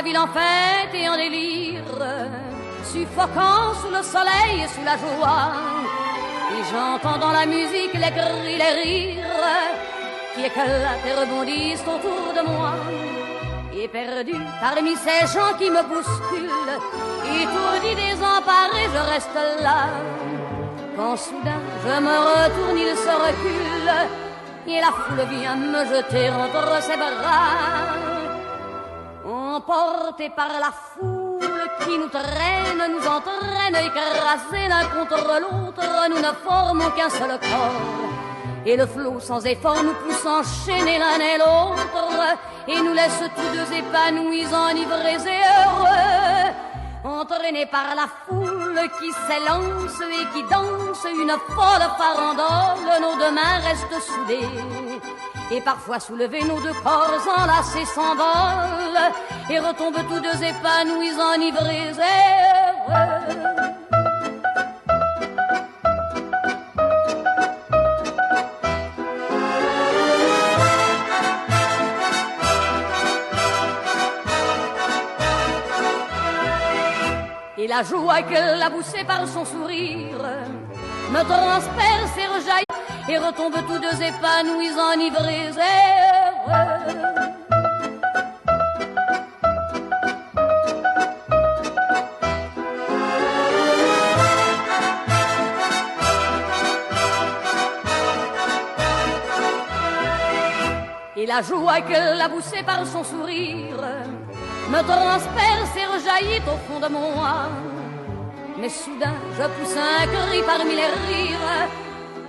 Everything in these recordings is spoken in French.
la ville en fête et en délire, suffocant sous le soleil et sous la joie. Et j'entends dans la musique les cris, les rires qui éclatent et rebondissent autour de moi. Et perdu parmi ces gens qui me bousculent, étourdi, désemparé, je reste là. Quand soudain je me retourne, il se recule, et la foule vient me jeter entre ses bras. Emportés par la foule qui nous traîne, nous entraîne, écrasés l'un contre l'autre, nous ne formons qu'un seul corps. Et le flot sans effort nous pousse enchaîner l'un et l'autre, et nous laisse tous deux épanouis, enivrés et heureux. Entraînés par la foule qui s'élance et qui danse une folle farandole, nos deux mains restent soudées. Et parfois soulevés, nos deux corps enlacés s'envolent et retombent tous deux épanouis, enivrés et heureux. Et la joie qu'elle a poussée par son sourire me transperce et rejaillit et retombe tous deux épanouis, enivrés et heureux. Et la joie qu'elle a poussée par son sourire me transperce et rejaillit au fond de moi. Mais soudain je pousse un cri parmi les rires,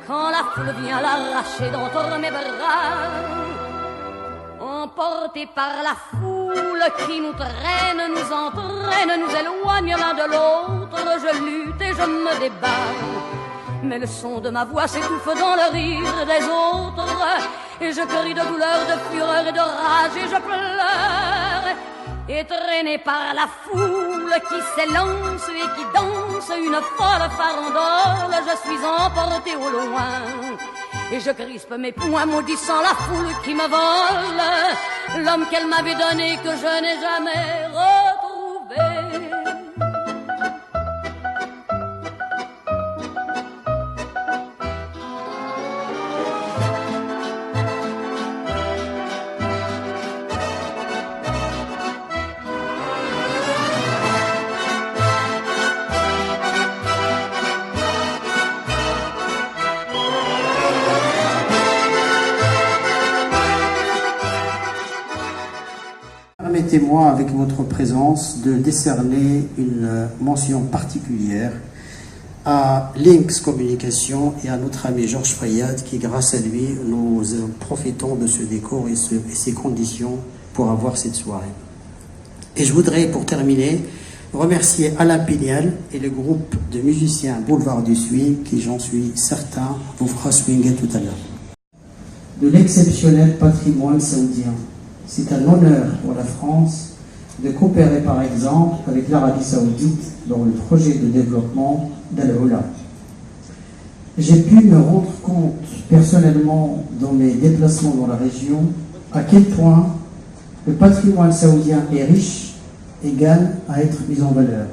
quand la foule vient l'arracher d'entre mes bras. Emportés par la foule qui nous traîne, nous entraîne, nous éloigne l'un de l'autre, je lutte et je me débat. Mais le son de ma voix s'étouffe dans le rire des autres, et je crie de douleur, de fureur et de rage, et je pleure. Et traîné par la foule qui s'élance et qui danse une folle farandole, je suis emporté au loin. Et je crispe mes poings maudissant la foule qui me vole l'homme qu'elle m'avait donné, que je n'ai jamais retrouvé. Permettez-moi, avec votre présence, de décerner une mention particulière à Lynx Communication et à notre ami Georges Fayad, qui, grâce à lui, nous profitons de ce décor et ces conditions pour avoir cette soirée. Et je voudrais, pour terminer, remercier Alain Pignal et le groupe de musiciens Boulevard du Swing, qui, j'en suis certain, vous fera swinguer tout à l'heure. De l'exceptionnel patrimoine saoudien. C'est un honneur pour la France de coopérer par exemple avec l'Arabie Saoudite dans le projet de développement d'Al-Oula. J'ai pu me rendre compte personnellement dans mes déplacements dans la région à quel point le patrimoine saoudien est riche, égal à être mis en valeur.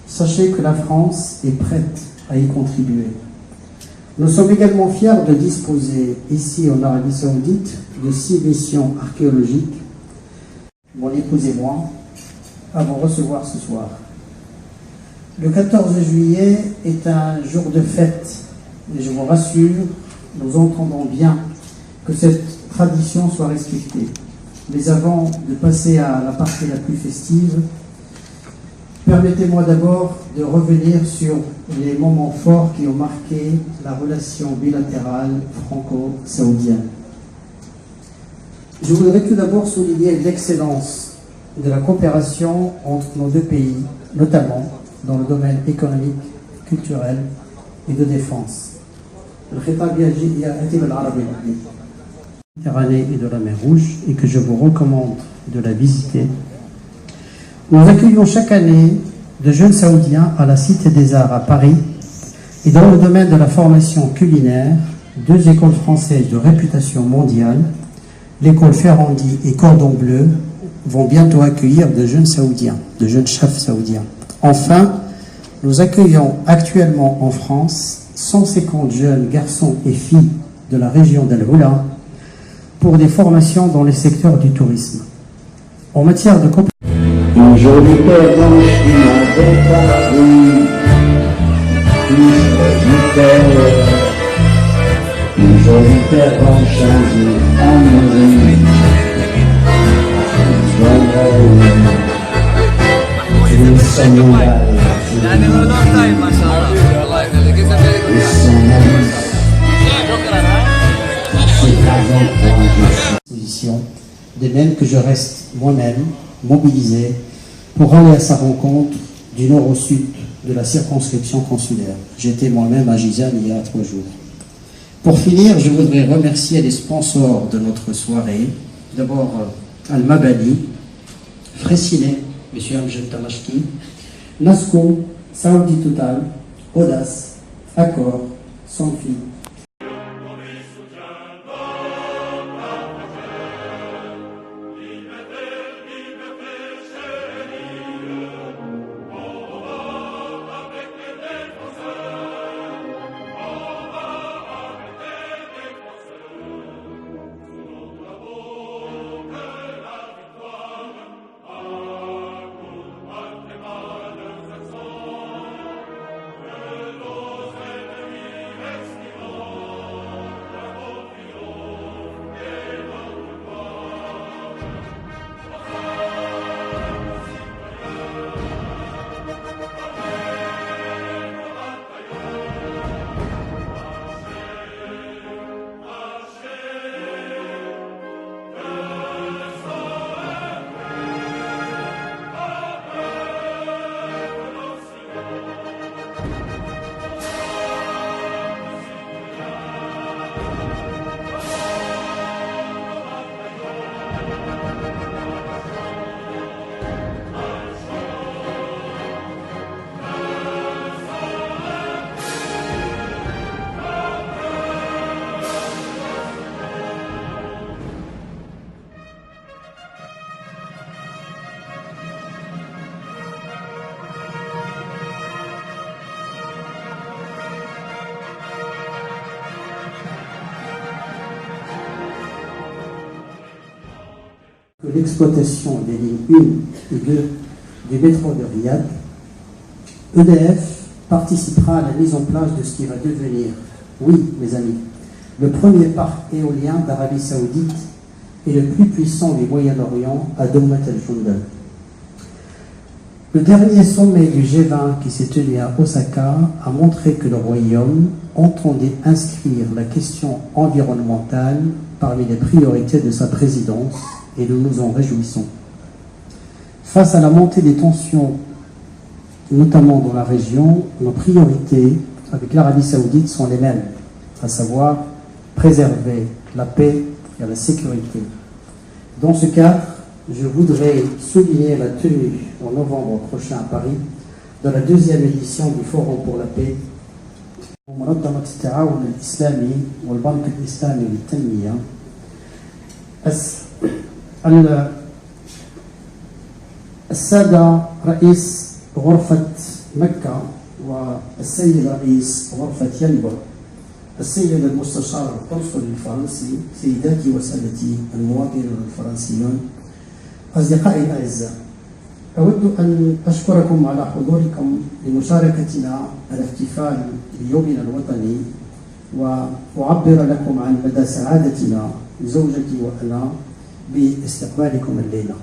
Sachez que la France est prête à y contribuer. Nous sommes également fiers de disposer ici en Arabie Saoudite de 6 missions archéologiques. Mon épouse et moi avons recevoir ce soir. Le 14 juillet est un jour de fête et je vous rassure, nous entendons bien que cette tradition soit respectée. Mais avant de passer à la partie la plus festive, permettez-moi d'abord de revenir sur les moments forts qui ont marqué la relation bilatérale franco-saoudienne. Je voudrais tout d'abord souligner l'excellence de la coopération entre nos deux pays, notamment dans le domaine économique, culturel et de défense. Méditerranée et de la mer Rouge, et que je vous recommande de la visiter. Nous accueillons chaque année de jeunes Saoudiens à la Cité des Arts à Paris, et dans le domaine de la formation culinaire, 2 écoles françaises de réputation mondiale, l'école Ferrandi et Cordon Bleu, vont bientôt accueillir de jeunes Saoudiens, de jeunes chefs saoudiens. Enfin, nous accueillons actuellement en France 150 jeunes garçons et filles de la région d'Al-Oula pour des formations dans les secteurs du tourisme. En matière de compétences, une jolie paire blanche qui m'avait parlé, une jolie paire blanche un jour en mourir. De même que je reste moi-même mobilisé pour aller à sa rencontre du nord au sud de la circonscription consulaire. J'étais moi-même à Gizan il y a 3 jours. Pour finir, je voudrais remercier les sponsors de notre soirée. D'abord Al-Mabali, Fressinet, M. Amjad Tamashki, Nasco, Saudi Total, Audace, Accor, Sanfi. Que l'exploitation des lignes 1 et 2 du métro de Riyad, EDF participera à la mise en place de ce qui va devenir, oui mes amis, le premier parc éolien d'Arabie Saoudite et le plus puissant du Moyen-Orient à Dawmat al-Jundal. Le dernier sommet du G20 qui s'est tenu à Osaka a montré que le Royaume entendait inscrire la question environnementale parmi les priorités de sa présidence et nous nous en réjouissons. Face à la montée des tensions, notamment dans la région, nos priorités avec l'Arabie Saoudite sont les mêmes, à savoir préserver la paix et la sécurité. Dans ce cadre, je voudrais souligner la tenue en novembre prochain à Paris de la 2e édition du Forum pour la paix منظمة التعاون الإسلامي والبنك الإسلامي للتنمية. السادة رئيس غرفة مكة والسيد رئيس غرفة ينبع، السيد المستشار القنصل الفرنسي، سيداتي وسادتي المواطنون الفرنسيون، أصدقائي الأعزاء، أود أن أشكركم على حضوركم لمشاركتنا الاحتفال بيومنا الوطني، وأعبر لكم عن مدى سعادتنا زوجتي وأنا باستقبالكم الليلة.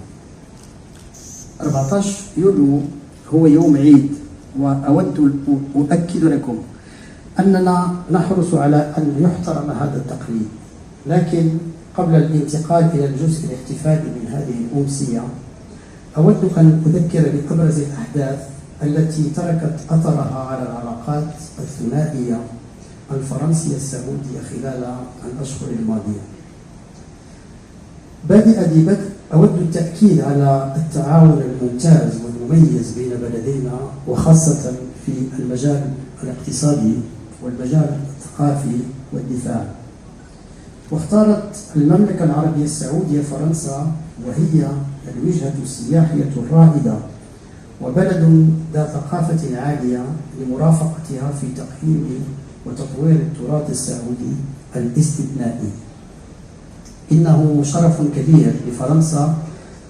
14 يوليو هو يوم عيد، وأود أؤكد لكم أننا نحرص على أن يحترم هذا التقليد، لكن قبل الانتقال إلى الجزء الاحتفالي من هذه الأمسية أود أن أذكر بأبرز الأحداث التي تركت أثرها على العلاقات الثنائية الفرنسية السعودية خلال الأشهر الماضية. بادئ ذي بدء أود التأكيد على التعاون الممتاز والمميز بين بلدينا، وخاصة في المجال الاقتصادي والمجال الثقافي والدفاع. واختارت المملكة العربية السعودية فرنسا وهي الوجهة السياحية الرائدة وبلد ذا ثقافة عالية لمرافقتها في تقييم وتطوير التراث السعودي الاستثنائي. إنه شرف كبير لفرنسا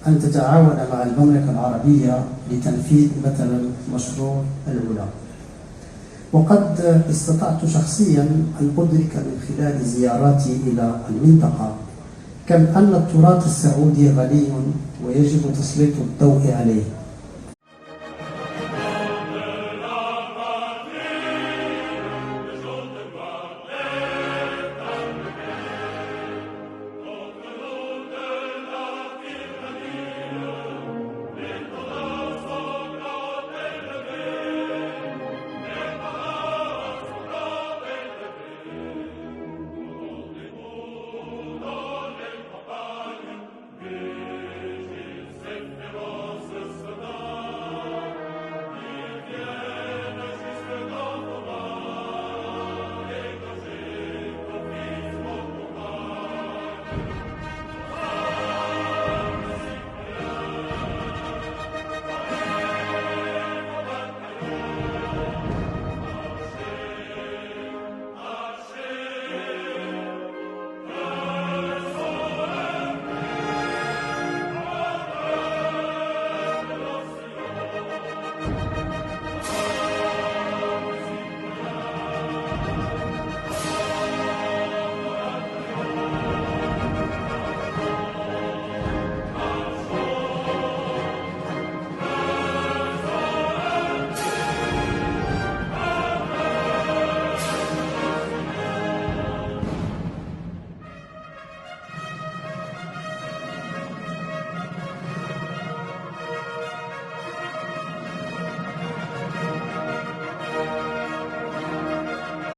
أن تتعاون مع المملكة العربية لتنفيذ مثلا مشروع العلا. وقد استطعت شخصيا أن أدرك من خلال زياراتي إلى المنطقة كم أن التراث السعودي غني ويجب تسليط الضوء عليه،